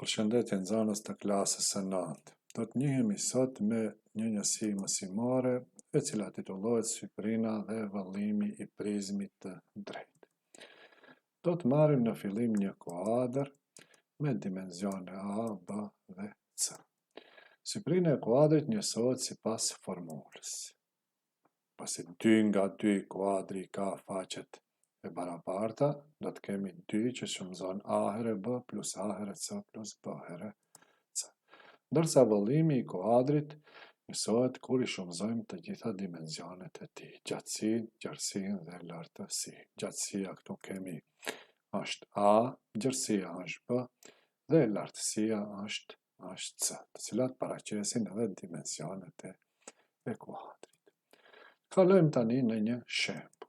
Përshëndetje nxënës të klasës së 9. Do të njihemi sot me një njësi mësimore e cila titullohet Syprina dhe vëllimi i prizmit të drejtë. Do të marrim në fillim një kuadër me dimensione A, B dhe C. Syprina e kuadrit njësohet sipas formulës. Pasi 2 nga 2 kuadri ka faqet e barabarta, do të kemi 2 që shumëzon A herë B plus A herë C plus B herë C. Ndërsa vëllimi i kuadrit njësohet kur i shumëzojmë të gjitha dimensionet e tij, gjatësinë, gjerësinë dhe lartësinë. Gjatësia këtu kemi është A, gjerësia është B dhe lartësia është C, të cilat paraqesin edhe dimensionet e kuadrit. Kalojmë tani në një shembull.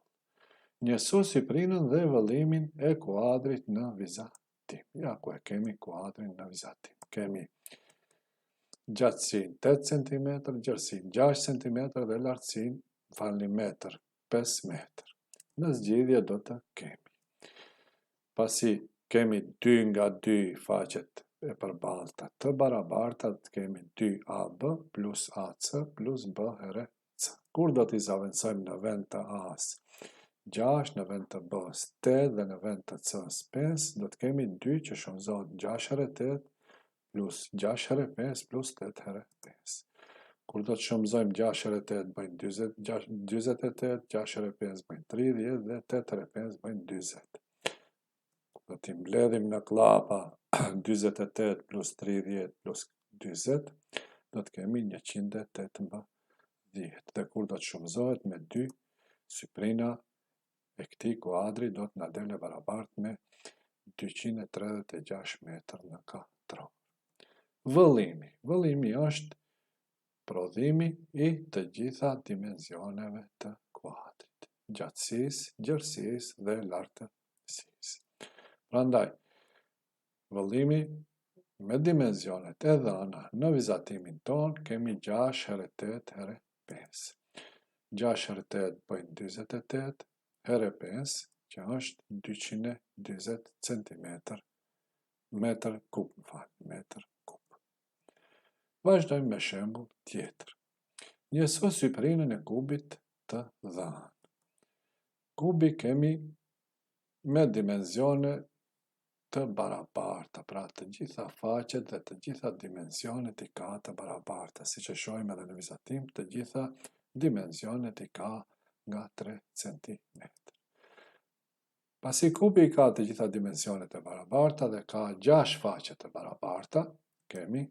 Njëso syprinën dhe vëllimin e kuadrit në vizatim. Ja ku e kemi kuadrin në vizatim. Kemi gjatësinë 8 cm, gjerësinë 6 cm dhe lartësinë metër 5 metër. Në zgjidhje do të kemi. Pasi kemi 2 nga 2 faqet e përballta të barabarta, të kemi 2AB plus AC plus B herë C. Kur do t'i zaventësojmë në vend të A-s 6, në vend të B-s 8 dhe në vend të C-s 5, do të kemi 2 që shumëzohet 6 herë 8 plus 6 herë 5 plus 8 herë 5. Kur do të shumëzojmë 6 herë 8 bëjnë 28, 6 herë 5 bëjnë 30 dhe 8 herë 5 bëjnë 40. Do t'i mbledhim në klapa 28 plus 30 plus 40, do të kemi 118. Dhe kur do të shumëzohet me 2, syprina e këtij kuadri do të na dele barabart me 236 metër në katror. Vëllimi është prodhimi i të gjitha dimensioneve të kuadrit, gjatësisë, gjerësisë dhe lartësisë. Prandaj, vëllimi me dimensionet e dhëna në vizatimin ton kemi 6 herë 8 herë 5. 6 herë 8 bëjnë 28 herë 5, që është 220 cm metër kub. Vazhdojmë me shembull tjetër. Njëso syprinën e kubit të dhënë. Kubi kemi me dimensione të barabarta, pra të gjitha faqet dhe të gjitha dimensionet i ka të barabarta, siç e shohim edhe në vizatim, të gjitha dimensionet i ka nga 3 cm. Pasi kubi ka të gjitha dimensionet e barabarta dhe ka 6 faqe të barabarta, kemi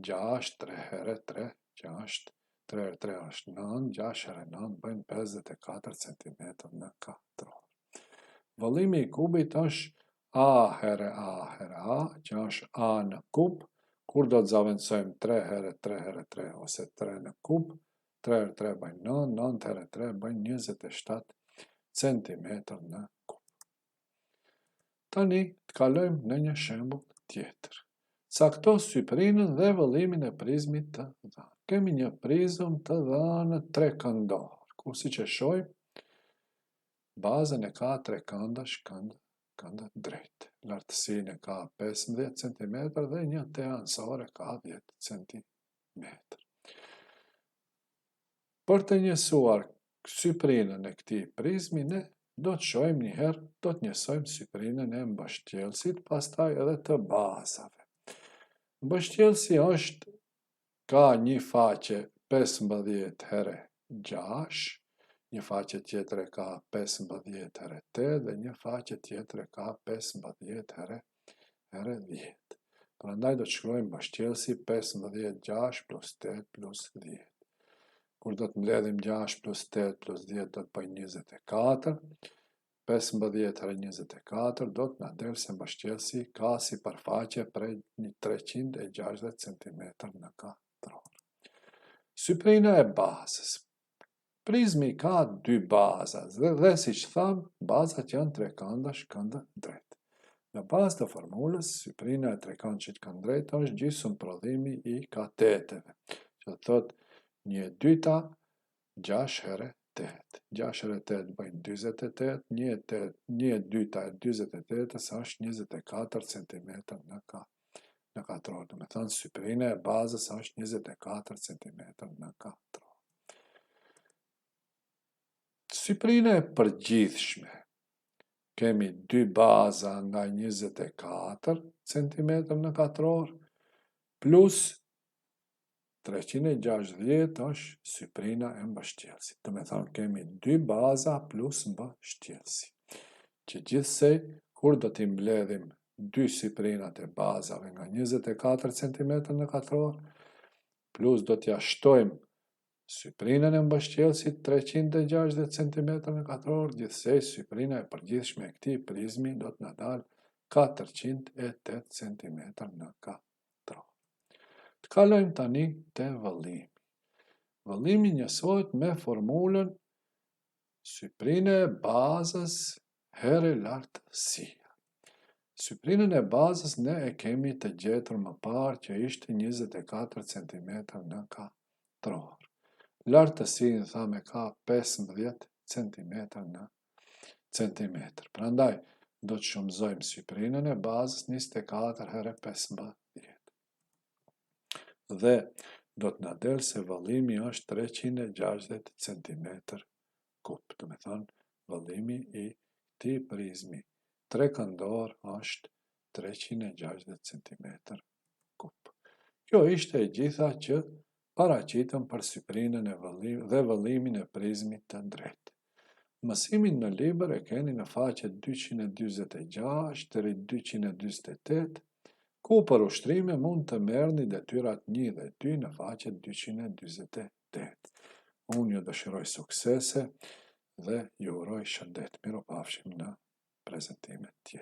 6, 3 herë 3, që është 3 herë 3 është 9, 6 herë 9 bëjnë 54 cm në katror. Vëllimi i kubit është A herë A, që është A në kub, kur do të zaventësojmë 3 herë 3 herë 3 ose 3 në kub, 3 herë 3 bëjnë 9, 9 herë 3 bëjnë 27 cm në kub. Tani të kalojmë në një shembull tjetër. Cakto syprinën dhe vëllimin e prizmit të dhënë. Kemi një prizëm të dhënë trekëndor, ku siç e shohim, bazën e ka trekëndësh këndë drejt. Lartësinë e ka 15 cm dhe një të ansore ka 10 cm. Për të njësuar syprinën e këtij prizmi, ne do të shohim një herë, do të njësojmë syprinën e mbështjellësit, pastaj edhe të bazave. Mbështjellësi ka një faqe 15 herë 6, një faqe tjetër e ka 15 herë 8 dhe një faqe tjetër e ka 15 herë 10. Prandaj do të shkruajmë mbështjellësi 15 6 plus 8 plus 10. Kur do të mbledhim 6 plus 8 plus 10 do të bëjë 24. 15 herë 24 do të na del se mbështjellësi ka sipërfaqe prej 360 cm në katror. Syprina e bazës. Prizmi ka 2 baza dhe siç tham, bazat janë trekëndësh këndë drejt. Në bazë të formulës, syprina e trekëndshit këndë drejt është gjysmë prodhimi i kateteve, që thot 1/2 6 herë 8. 6 herë 8 bëjnë 48, 1/2 e 48 është 24 cm në katror. në katror. Do me thënë, syprina e bazës është 24 cm në katror. Syprina e përgjithshme. Kemi 2 baza nga 24 cm në katror, plus 360 është syprina e mbështjellësit. Do me thënë, kemi 2 baza plus mbështjellësi. Që gjithsej, kur do t'i mbledhim 2 syprinat e bazave nga 24 cm në katror, plus do t'ja shtojmë syprinën e mbështjellësit 360 cm në katror, gjithsej syprina e përgjithshme e këtij prizmi do t'na dalë 408 cm në katror. Të kalojmë tani te vëllimi. Vëllimi njësohet me formulën syprina e bazës here lartësia. Syprinën e bazës ne e kemi të gjetur më parë që ishte 24 cm në katror. Lartësinë thame ka 15 cm në centimetër. Prandaj, do të shumëzojmë syprinën e bazës 24 herë 15. Dhe do të na del se vëllimi është 360 cm kup. Do me thënë, vëllimi i këtij prizmi trekëndor është 360 cm kup. Kjo ishte e gjitha që paraqitëm për syprinën dhe vëllimin e prizmit të drejtë. Mësimin në libër e keni në faqet 246 deri 248, ku për ushtrime mund të merrni detyrat 1 dhe 2 në faqet 248. Unë ju dëshiroj suksese dhe ju uroj shëndet. Miropafshim në prezentimet tjera.